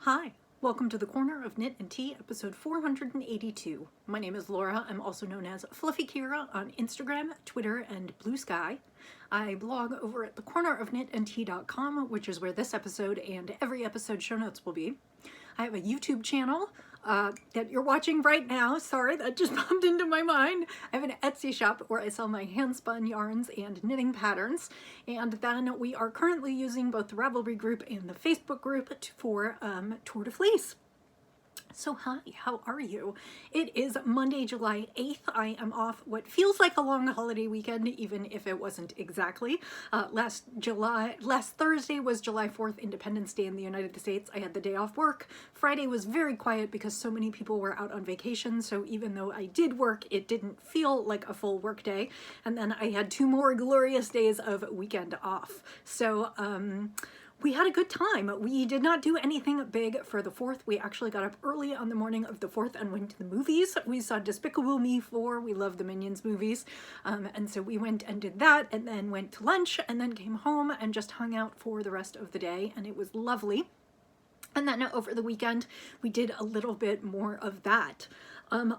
Hi, welcome to the Corner of Knit and Tea, episode 482. My name is Laura. I'm also known as Fluffy Kira on Instagram, Twitter, and Blue Sky. I blog over at thecornerofknitandtea.com, which is where this episode and every episode show notes will be. I have a YouTube channel that you're watching right now. Sorry, that just popped into my mind. I have an Etsy shop where I sell my hand-spun yarns and knitting patterns. And then we are currently using both the Ravelry group and the Facebook group for Tour de Fleece. So hi, how are you? It is Monday, July 8th. I am off what feels like a long holiday weekend, even if it wasn't exactly. Last Thursday was July 4th, Independence Day in the United States. I had the day off work. Friday was very quiet because so many people were out on vacation, so even though I did work, it didn't feel like a full work day. And then I had 2 more glorious days of weekend off. So, we had a good time. We did not do anything big for the 4th. We actually got up early on the morning of the 4th and went to the movies. We saw Despicable Me 4. We love the Minions movies. And so we went and did that and then went to lunch and then came home and just hung out for the rest of the day. And it was lovely. And then over the weekend, we did a little bit more of that.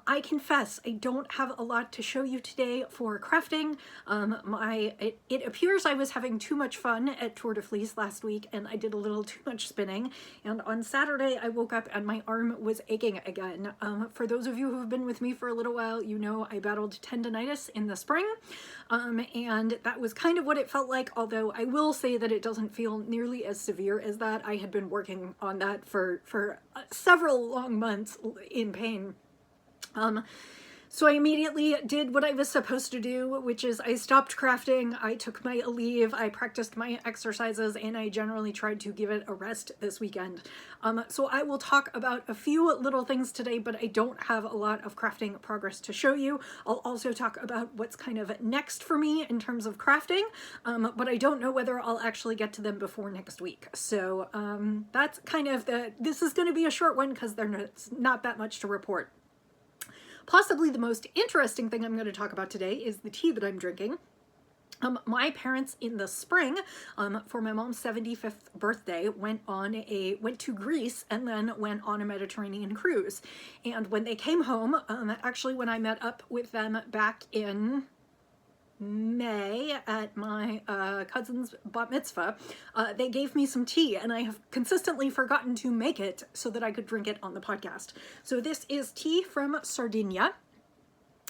I confess, I don't have a lot to show you today for crafting. It appears I was having too much fun at Tour de Fleece last week and I did a little too much spinning. And on Saturday, I woke up and my arm was aching again. For those of you who've been with me for a little while, you know I battled tendonitis in the spring. And that was kind of what it felt like, although I will say that it doesn't feel nearly as severe as that. I had been working on that for several long months in pain. So I immediately did what I was supposed to do, which is I stopped crafting, I took my leave, I practiced my exercises, and I generally tried to give it a rest this weekend. So I will talk about a few little things today, but I don't have a lot of crafting progress to show you. I'll also talk about what's kind of next for me in terms of crafting, but I don't know whether I'll actually get to them before next week. So that's kind of this is going to be a short one because there's not that much to report. Possibly the most interesting thing I'm going to talk about today is the tea that I'm drinking. My parents in the spring, for my mom's 75th birthday, went to Greece and then went on a Mediterranean cruise. And when they came home, actually when I met up with them back in May at my cousin's bat mitzvah, they gave me some tea and I have consistently forgotten to make it so that I could drink it on the podcast. So this is tea from Sardinia.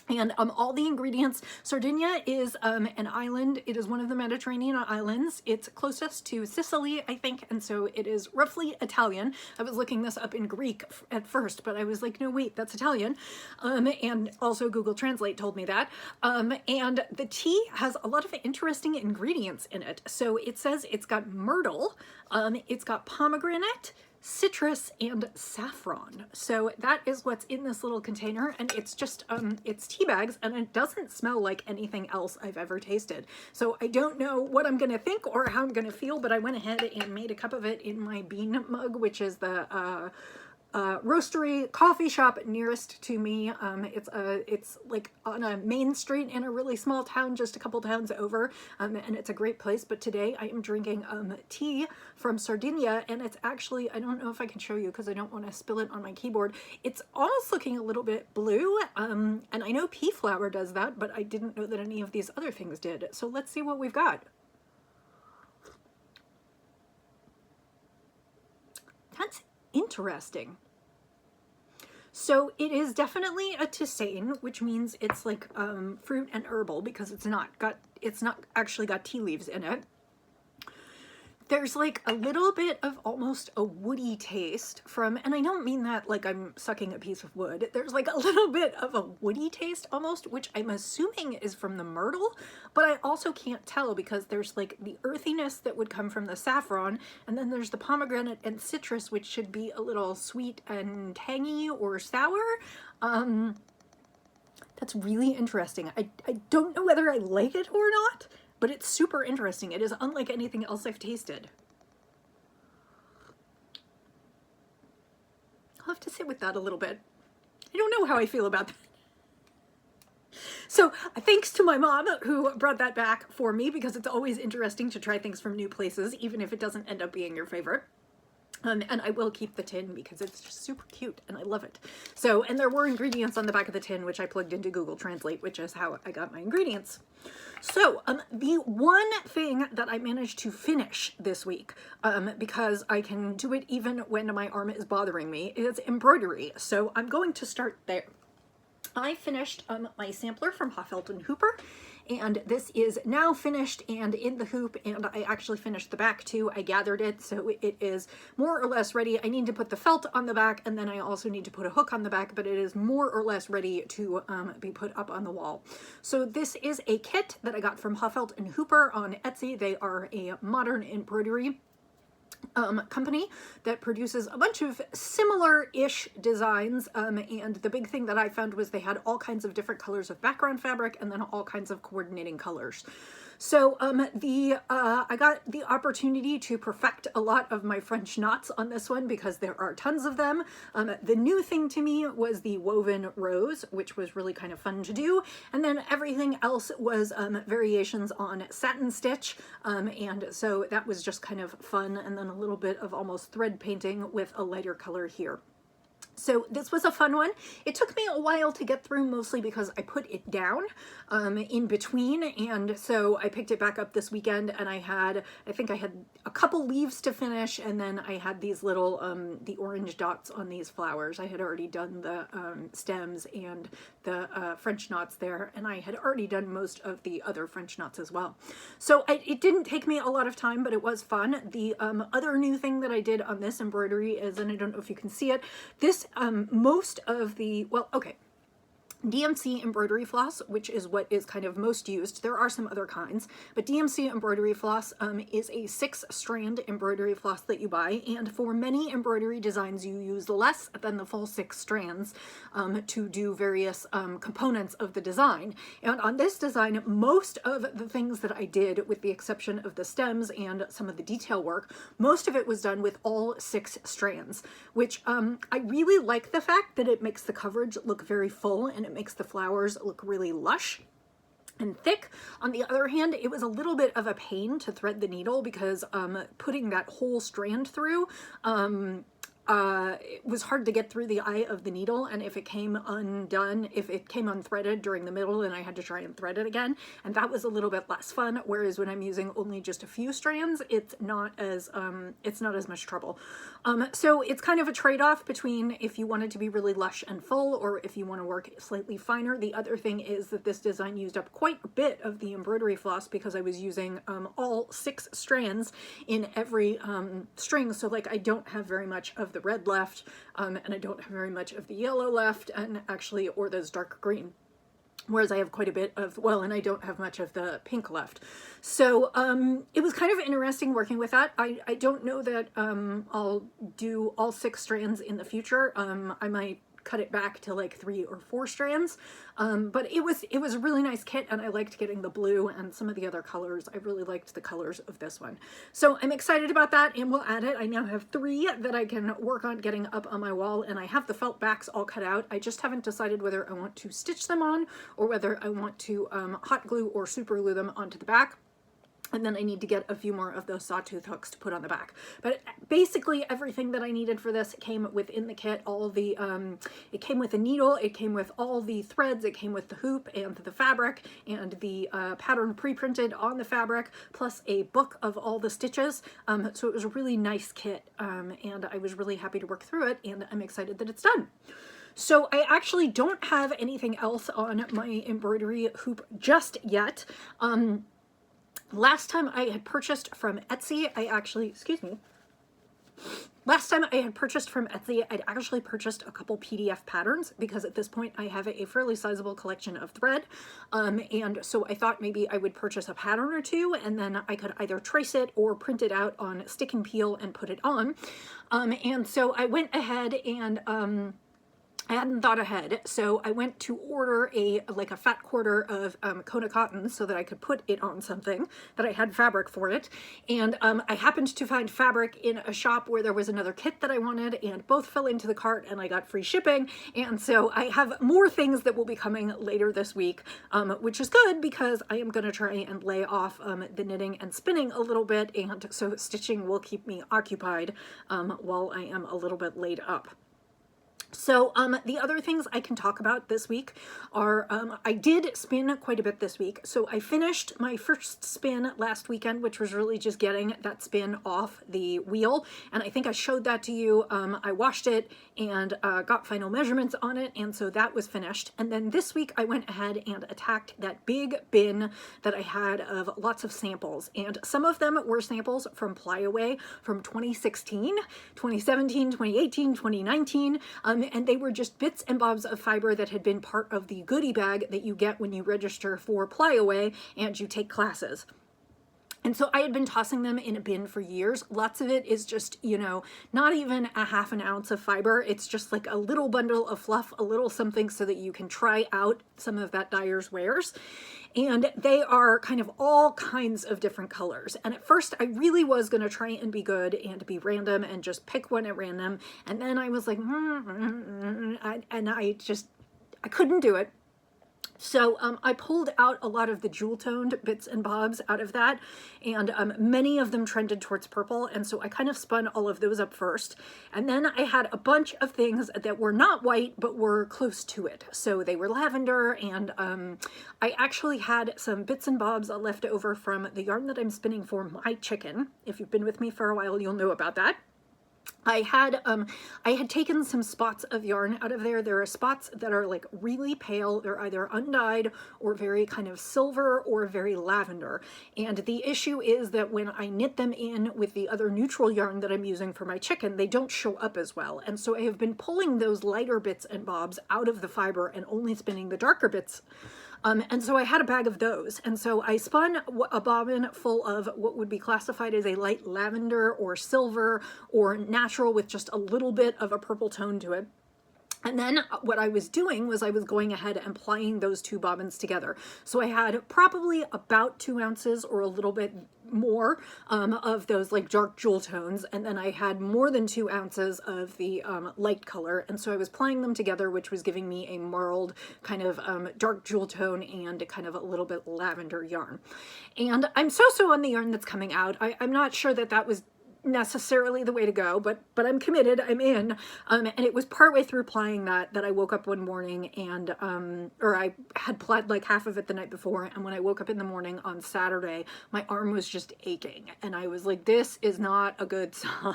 And all the ingredients, Sardinia is an island. It is one of the Mediterranean islands. It's closest to Sicily, I think, and so it is roughly Italian. I was looking this up in Greek at first, but I was like, no, wait, that's Italian. And also Google Translate told me that. And the tea has a lot of interesting ingredients in it. So it says it's got myrtle, it's got pomegranate, citrus, and saffron. So that is what's in this little container, and it's just it's tea bags, and it doesn't smell like anything else I've ever tasted. So I don't know what I'm gonna think or how I'm gonna feel, but I went ahead and made a cup of it in my bean mug, which is the roastery coffee shop nearest to me. It's like on a main street in a really small town, just a couple towns over, and it's a great place. But today I am drinking tea from Sardinia, and it's actually, I don't know if I can show you because I don't want to spill it on my keyboard. It's almost looking a little bit blue, and I know pea flower does that, but I didn't know that any of these other things did. So let's see what we've got. That's interesting. So it is definitely a tisane, which means it's like fruit and herbal because it's not actually got tea leaves in it. There's like a little bit of almost a woody taste from, and I don't mean that like I'm sucking a piece of wood. There's like a little bit of a woody taste almost, which I'm assuming is from the myrtle, but I also can't tell because there's like the earthiness that would come from the saffron, and then there's the pomegranate and citrus, which should be a little sweet and tangy or sour. That's really interesting. I don't know whether I like it or not, but it's super interesting. It is unlike anything else I've tasted. I'll have to sit with that a little bit. I don't know how I feel about that. So thanks to my mom who brought that back for me because it's always interesting to try things from new places, even if it doesn't end up being your favorite. And I will keep the tin because it's just super cute and I love it. So, and there were ingredients on the back of the tin, which I plugged into Google Translate, which is how I got my ingredients. So, the one thing that I managed to finish this week, because I can do it even when my arm is bothering me, is embroidery. So I'm going to start there. I finished my sampler from Hoopfelt and Hooper, and this is now finished and in the hoop, and I actually finished the back too. I gathered it, so it is more or less ready. I need to put the felt on the back, and then I also need to put a hook on the back, but it is more or less ready to be put up on the wall. So this is a kit that I got from Hoopfelt and Hooper on Etsy. They are a modern embroidery company that produces a bunch of similar-ish designs, and the big thing that I found was they had all kinds of different colors of background fabric and then all kinds of coordinating colors. So I got the opportunity to perfect a lot of my French knots on this one because there are tons of them. The new thing to me was the woven rose, which was really kind of fun to do. And then everything else was variations on satin stitch. And so that was just kind of fun. And then a little bit of almost thread painting with a lighter color here. So this was a fun one. It took me a while to get through, mostly because I put it down in between, and so I picked it back up this weekend, and I think I had a couple leaves to finish, and then I had these little, the orange dots on these flowers. I had already done the stems and the French knots there, and I had already done most of the other French knots as well. So it didn't take me a lot of time, but it was fun. The other new thing that I did on this embroidery is, and I don't know if you can see it, this most of the, well, okay, DMC embroidery floss, which is what is kind of most used. There are some other kinds, but DMC embroidery floss is a 6-strand embroidery floss that you buy, and for many embroidery designs you use less than the full 6 strands to do various components of the design. And on this design, most of the things that I did, with the exception of the stems and some of the detail work, most of it was done with all 6 strands, which I really like the fact that it makes the coverage look very full and it makes the flowers look really lush and thick. On the other hand, it was a little bit of a pain to thread the needle because putting that whole strand through it was hard to get through the eye of the needle, and if it came undone, if it came unthreaded during the middle, then I had to try and thread it again, and that was a little bit less fun, whereas when I'm using only just a few strands, it's not as much trouble. So it's kind of a trade-off between if you want it to be really lush and full, or if you want to work slightly finer. The other thing is that this design used up quite a bit of the embroidery floss because I was using all 6 strands in every string, so like I don't have very much of the red left, and I don't have very much of the yellow left, and actually, or those dark green. Whereas I have quite a bit of, well, and I don't have much of the pink left. So it was kind of interesting working with that. I don't know that I'll do all 6 strands in the future. I might cut it back to like 3 or 4 strands, but it was a really nice kit, and I liked getting the blue and some of the other colors. I really liked the colors of this one, so I'm excited about that, and we'll add it. I now have 3 that I can work on getting up on my wall, and I have the felt backs all cut out. I just haven't decided whether I want to stitch them on or whether I want to hot glue or super glue them onto the back. And then I need to get a few more of those sawtooth hooks to put on the back. But basically everything that I needed for this came within the kit. All the, it came with a needle, it came with all the threads, it came with the hoop and the fabric and the pattern pre-printed on the fabric, plus a book of all the stitches. So it was a really nice kit, and I was really happy to work through it, and I'm excited that it's done. So I actually don't have anything else on my embroidery hoop just yet. Last time I had purchased from Etsy, last time I had purchased from Etsy, I'd actually purchased a couple PDF patterns because at this point I have a fairly sizable collection of thread. And so I thought maybe I would purchase a pattern or 2, and then I could either trace it or print it out on stick and peel and put it on. And so I went ahead and I hadn't thought ahead, so I went to order a fat quarter of Kona cotton so that I could put it on something, that I had fabric for it. And I happened to find fabric in a shop where there was another kit that I wanted, and both fell into the cart, and I got free shipping. And so I have more things that will be coming later this week, which is good because I am going to try and lay off the knitting and spinning a little bit, and so stitching will keep me occupied while I am a little bit laid up. So the other things I can talk about this week are, I did spin quite a bit this week. So I finished my first spin last weekend, which was really just getting that spin off the wheel. And I think I showed that to you. I washed it and got final measurements on it. And so that was finished. And then this week I went ahead and attacked that big bin that I had of lots of samples. And some of them were samples from Flyaway from 2016, 2017, 2018, 2019. And they were just bits and bobs of fiber that had been part of the goodie bag that you get when you register for Flyaway and you take classes. And so I had been tossing them in a bin for years. Lots of it is just, you know, not even a half an ounce of fiber. It's just like a little bundle of fluff, a little something so that you can try out some of that dyer's wares. And they are kind of all kinds of different colors. And at first I really was going to try and be good and be random and just pick one at random. And then I was like, I couldn't do it. So I pulled out a lot of the jewel-toned bits and bobs out of that, and many of them trended towards purple, and so I kind of spun all of those up first. And then I had a bunch of things that were not white, but were close to it. So they were lavender, and I actually had some bits and bobs left over from the yarn that I'm spinning for my chicken. If you've been with me for a while, you'll know about that. I had taken some spots of yarn out of there. There are spots that are like really pale. They're either undyed or very kind of silver or very lavender. And the issue is that when I knit them in with the other neutral yarn that I'm using for my chicken, they don't show up as well. And so I have been pulling those lighter bits and bobs out of the fiber and only spinning the darker bits. And so I had a bag of those. And so I spun a bobbin full of what would be classified as a light lavender or silver or natural with just a little bit of a purple tone to it. And then what I was doing was I was going ahead and plying those two bobbins together. So I had probably about 2 ounces or a little bit more of those like dark jewel tones, and then I had more than 2 ounces of the light color, and so I was playing them together, which was giving me a marled kind of dark jewel tone and kind of a little bit lavender yarn. And I'm so on the yarn that's coming out. I'm not sure that that was necessarily the way to go, but I'm committed, I'm in. And it was partway through plying that I woke up one morning and or I had plied like half of it the night before, and when I woke up in the morning on Saturday, my arm was just aching, and I was like, this is not a good sign.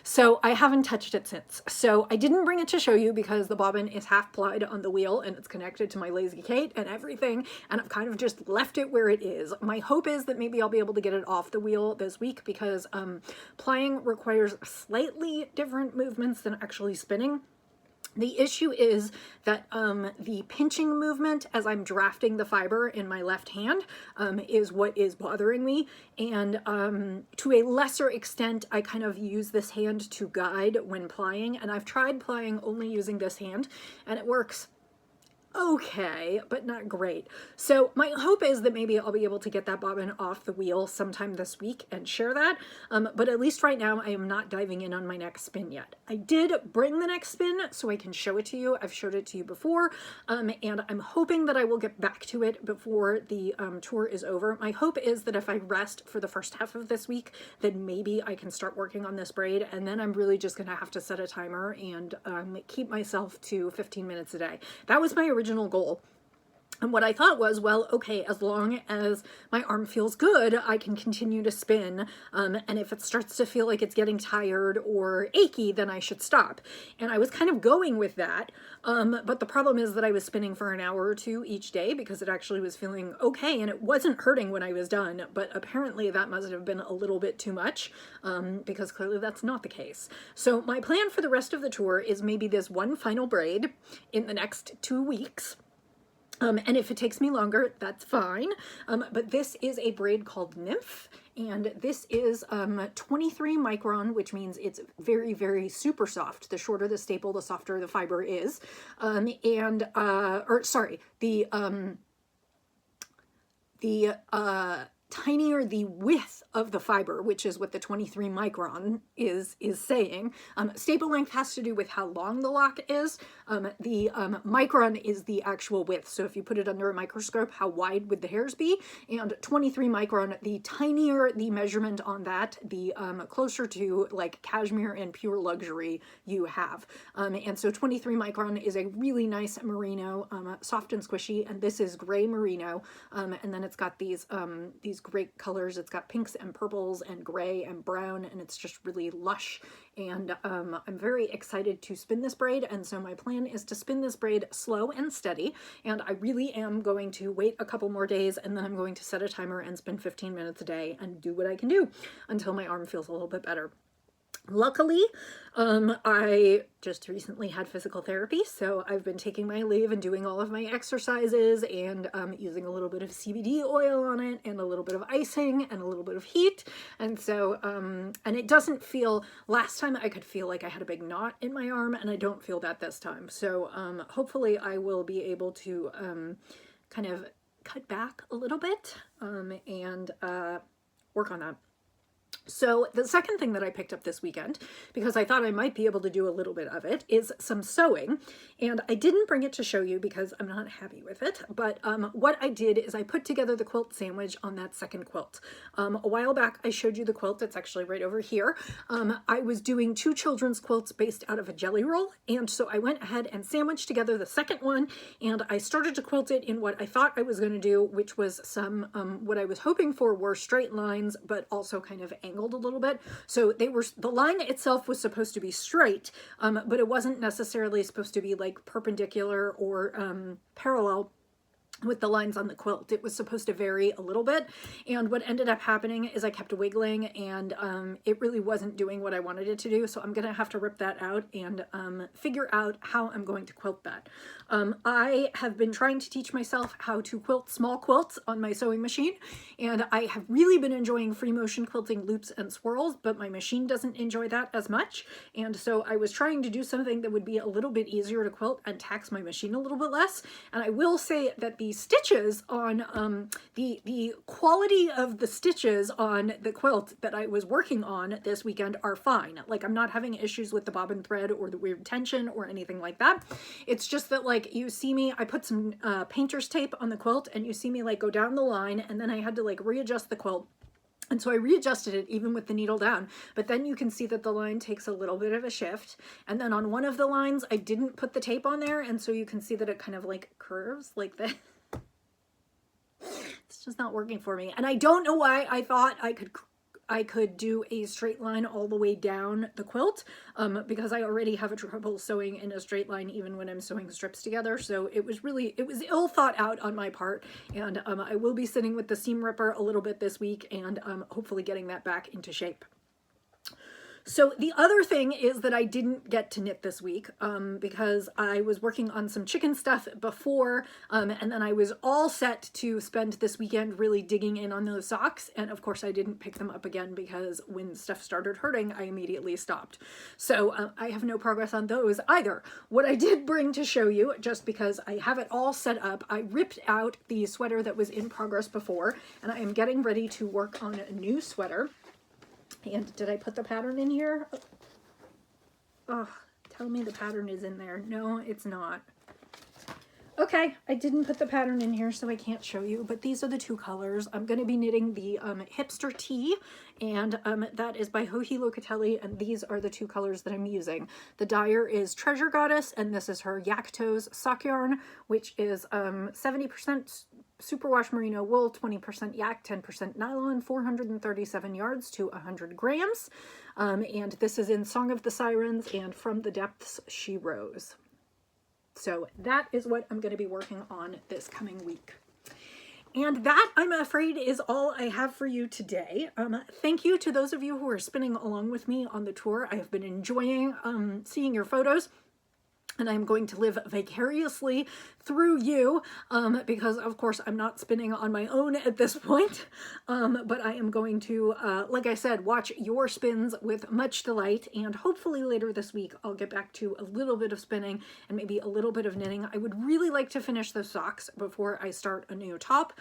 So I haven't touched it since. So I didn't bring it to show you because the bobbin is half plied on the wheel and it's connected to my Lazy Kate and everything, and I've kind of just left it where it is. My hope is that maybe I'll be able to get it off the wheel this week because plying requires slightly different movements than actually spinning. The issue is that the pinching movement as I'm drafting the fiber in my left hand is what is bothering me, and to a lesser extent I kind of use this hand to guide when plying, and I've tried plying only using this hand and it works okay, but not great. So my hope is that maybe I'll be able to get that bobbin off the wheel sometime this week and share that, but at least right now I am not diving in on my next spin yet. I did bring the next spin so I can show it to you. I've showed it to you before, and I'm hoping that I will get back to it before the tour is over. My hope is that if I rest for the first half of this week, then maybe I can start working on this braid, and then I'm really just gonna have to set a timer and keep myself to 15 minutes a day. That was my original goal. And what I thought was, well, okay, as long as my arm feels good, I can continue to spin. And if it starts to feel like it's getting tired or achy, then I should stop. And I was kind of going with that. But the problem is that I was spinning for an hour or two each day because it actually was feeling okay. And it wasn't hurting when I was done. But apparently that must have been a little bit too much because clearly that's not the case. So my plan for the rest of the tour is maybe this one final braid in the next 2 weeks. And if it takes me longer, that's fine. But this is a braid called Nymph, and this is 23 micron, which means it's very, very super soft. The shorter the staple, the softer the fiber is. The tinier the width of the fiber, which is what the 23 micron is saying. Staple length has to do with how long the lock is. The micron is the actual width. So if you put it under a microscope, how wide would the hairs be? And 23 micron, the tinier the measurement on that, the closer to like cashmere and pure luxury you have. And so 23 micron is a really nice merino, soft and squishy, and this is gray merino. And then it's got these great colors. It's got pinks and purples and gray and brown, and it's just really lush. And I'm very excited to spin this braid, and so my plan is to spin this braid slow and steady, and I really am going to wait a couple more days, and then I'm going to set a timer and spin 15 minutes a day and do what I can do until my arm feels a little bit better. Luckily, I just recently had physical therapy, so I've been taking my leave and doing all of my exercises and using a little bit of CBD oil on it and a little bit of icing and a little bit of heat. And so, and it doesn't feel, last time I could feel like I had a big knot in my arm, and I don't feel that this time. So hopefully I will be able to kind of cut back a little bit and work on that. So the second thing that I picked up this weekend, because I thought I might be able to do a little bit of it, is some sewing. And I didn't bring it to show you because I'm not happy with it. But what I did is I put together the quilt sandwich on that second quilt. A while back, I showed you the quilt that's actually right over here. I was doing 2 children's quilts based out of a jelly roll. And so I went ahead and sandwiched together the second one. And I started to quilt it in what I thought I was going to do, which was some, what I was hoping for were straight lines, but also kind of angled a little bit. So they were, the line itself was supposed to be straight, but it wasn't necessarily supposed to be like perpendicular or parallel with the lines on the quilt. It was supposed to vary a little bit, and what ended up happening is I kept wiggling, and it really wasn't doing what I wanted it to do, so I'm gonna have to rip that out and figure out how I'm going to quilt that. I have been trying to teach myself how to quilt small quilts on my sewing machine, and I have really been enjoying free motion quilting loops and swirls, but my machine doesn't enjoy that as much, and so I was trying to do something that would be a little bit easier to quilt and tax my machine a little bit less. And I will say that the stitches on the quality of the stitches on the quilt that I was working on this weekend are fine. Like, I'm not having issues with the bobbin thread or the weird tension or anything like that. It's just that, like, you see me, I put some painter's tape on the quilt, and you see me like go down the line, and then I had to like readjust the quilt. And so I readjusted it even with the needle down, but then you can see that the line takes a little bit of a shift. And then on one of the lines, I didn't put the tape on there, and so you can see that it kind of like curves like that. It's just not working for me. And I don't know why I thought I could do a straight line all the way down the quilt, because I already have a trouble sewing in a straight line even when I'm sewing strips together. So it was ill thought out on my part, and I will be sitting with the seam ripper a little bit this week and hopefully getting that back into shape. So the other thing is that I didn't get to knit this week because I was working on some chicken stuff before, and then I was all set to spend this weekend really digging in on those socks, and of course I didn't pick them up again because when stuff started hurting, I immediately stopped. So I have no progress on those either. What I did bring to show you, just because I have it all set up, I ripped out the sweater that was in progress before, and I am getting ready to work on a new sweater. And did I put the pattern in here? Oh, tell me the pattern is in there. No, it's not. Okay, I didn't put the pattern in here, so I can't show you, but these are the 2 colors. I'm going to be knitting the Hipster Tee, and that is by Joji Locatelli, and these are the 2 colors that I'm using. The dyer is Treasure Goddess, and this is her Yak Toes sock yarn, which is 70% superwash merino wool, 20% yak, 10% nylon, 437 yards to 100 grams. And this is in Song of the Sirens and From the Depths She Rose. So that is what I'm going to be working on this coming week. And that, I'm afraid, is all I have for you today. Thank you to those of you who are spinning along with me on the tour. I have been enjoying seeing your photos. and I'm going to live vicariously through you, because of course I'm not spinning on my own at this point, but I am going to, like I said, watch your spins with much delight, and hopefully later this week I'll get back to a little bit of spinning and maybe a little bit of knitting. I would really like to finish the socks before I start a new top,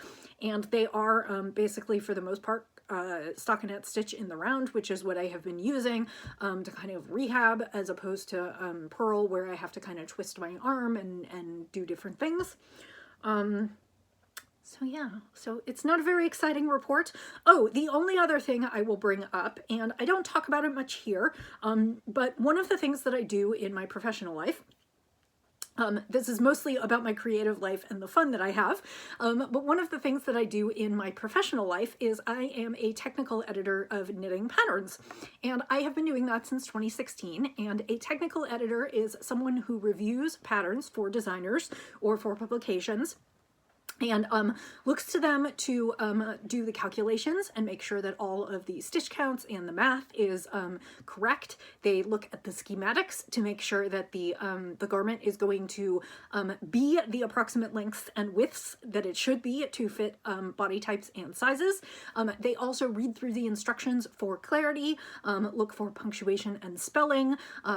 and they are basically, for the most part, stockinette stitch in the round, which is what I have been using to kind of rehab, as opposed to purl, where I have to kind of twist my arm and do different things. So yeah, so it's not a very exciting report. Oh, the only other thing I will bring up, and I don't talk about it much here, but one of the things that I do in my professional life, this is mostly about my creative life and the fun that I have, but one of the things that I do in my professional life is I am a technical editor of knitting patterns, and I have been doing that since 2016, and a technical editor is someone who reviews patterns for designers or for publications, and looks to them to do the calculations and make sure that all of the stitch counts and the math is correct. They look at the schematics to make sure that the garment is going to be the approximate lengths and widths that it should be to fit body types and sizes. They also read through the instructions for clarity, look for punctuation and spelling,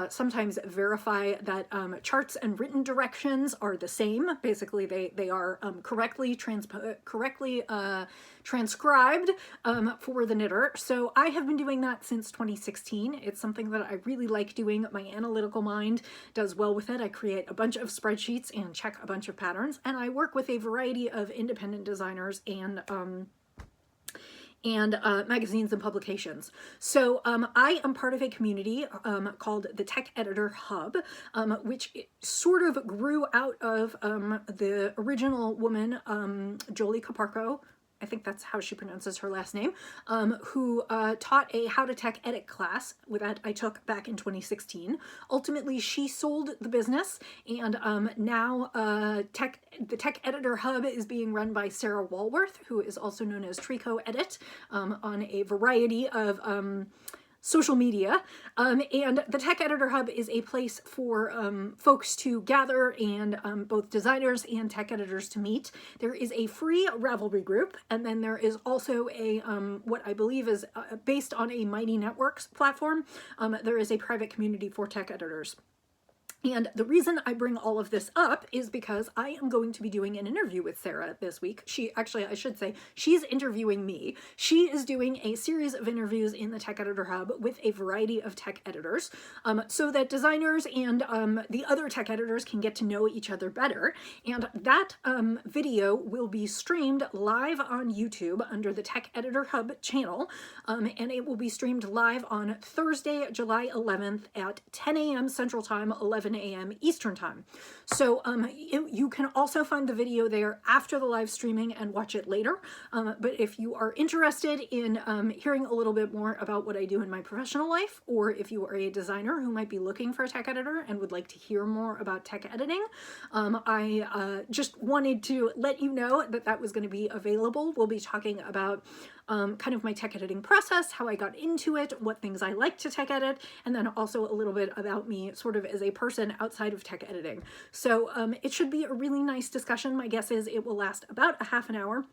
sometimes verify that charts and written directions are the same. Basically, they are correctly transcribed for the knitter. So I have been doing that since 2016. It's something that I really like doing. My analytical mind does well with it. I create a bunch of spreadsheets and check a bunch of patterns, and I work with a variety of independent designers and magazines and publications. So I am part of a community called the Tech Editor Hub, which sort of grew out of the original woman, Jolie Caparco, I think that's how she pronounces her last name, who taught a How to Tech Edit class that I took back in 2016. Ultimately, she sold the business, and now the Tech Editor Hub is being run by Sarah Walworth, who is also known as Trico Edit, on a variety of social media, and the Tech Editor Hub is a place for folks to gather and both designers and tech editors to meet. There is a free Ravelry group, and then there is also a what I believe is based on a Mighty Networks platform. There is a private community for tech editors. And the reason I bring all of this up is because I am going to be doing an interview with Sarah this week. I should say, she's interviewing me. She is doing a series of interviews in the Tech Editor Hub with a variety of tech editors, so that designers and the other tech editors can get to know each other better. And that video will be streamed live on YouTube under the Tech Editor Hub channel, and it will be streamed live on Thursday, July 11th at 10 a.m. Central Time, 11 a.m. Eastern Time. So you can also find the video there after the live streaming and watch it later. But if you are interested in hearing a little bit more about what I do in my professional life, or if you are a designer who might be looking for a tech editor and would like to hear more about tech editing, I just wanted to let you know that that was going to be available. We'll be talking about kind of my tech editing process, how I got into it, what things I like to tech edit, and then also a little bit about me sort of as a person outside of tech editing. So it should be a really nice discussion. My guess is it will last about a half an hour.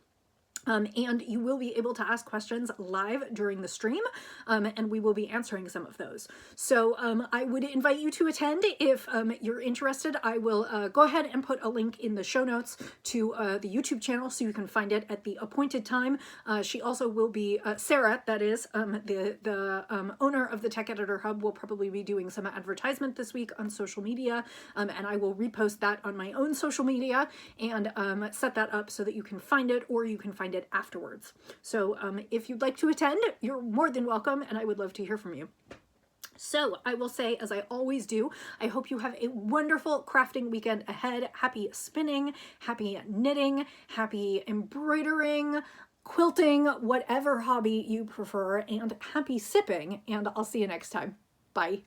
And you will be able to ask questions live during the stream, and we will be answering some of those. So I would invite you to attend if you're interested. I will go ahead and put a link in the show notes to the YouTube channel so you can find it at the appointed time. She also will be, Sarah, that is, the owner of the Tech Editor Hub, will probably be doing some advertisement this week on social media, and I will repost that on my own social media and set that up so that you can find it, or you can find it afterwards. So if you'd like to attend, you're more than welcome, and I would love to hear from you. So I will say, as I always do, I hope you have a wonderful crafting weekend ahead. Happy spinning, happy knitting, happy embroidering, quilting, whatever hobby you prefer, and happy sipping, and I'll see you next time. Bye.